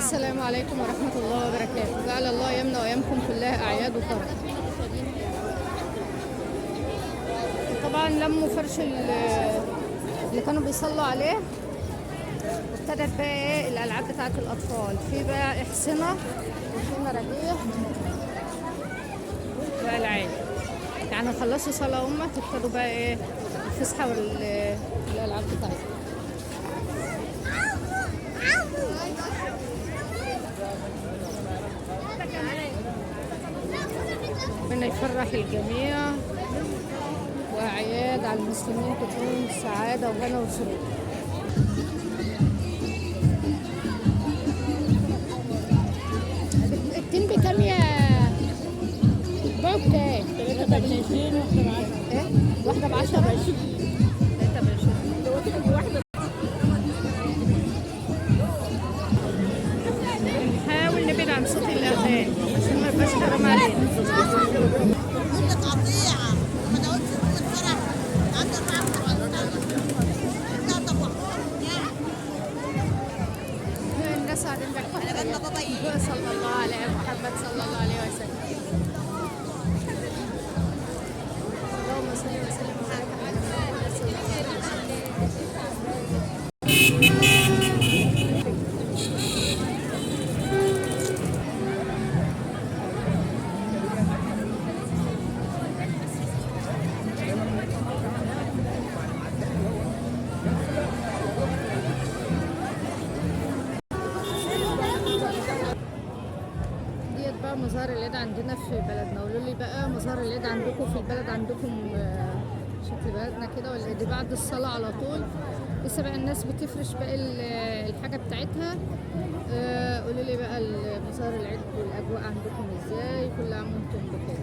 السلام عليكم ورحمة الله وبركاته. جعل الله أيامنا وأيامكم كلها أعياد وفرح. طبعا لموا فرش اللي كانوا بيصلوا عليه، وابتدت بقى ايه الألعاب بتاعت الأطفال. في بقى إحصنة وفي مراجيح وألعاب. يعني خلصوا صلاة ابتدوا بقى ايه الفسحة والألعاب بتاعتهم. ربنا يفرح الجميع، وأعياد على المسلمين تكون سعادة وهنا وسرور. التين بكام يا باعوا بكام؟ 3 ب20 وواحدة ب10. ايه؟ واحدة ب10؟ 3 ب20. 3 ب20. دوتك واحدة. نحاول نبعد عن صوت الأغاني عشان ما يبقاش حرام علينا. قطيعة ما داولتش من الفرح عند 4 الناس قاعدين بيحكوا صلى الله على محمد صلى الله عليه وسلم. اللهم صل وسلم وبارك على محمد صلى الله عليه وسلم. بقى مظاهر العيد عندنا في بلدنا. قولوا لي بقى مظاهر العيد عندكم في البلد، عندكم شكل بلدنا كده ولا دي بعد الصلاة على طول؟ لسه بقى الناس بتفرش بقى الحاجة بتاعتها. قولوا لي بقى مظاهر العيد والأجواء عندكم ازاي؟ كل عام وانتم بخير.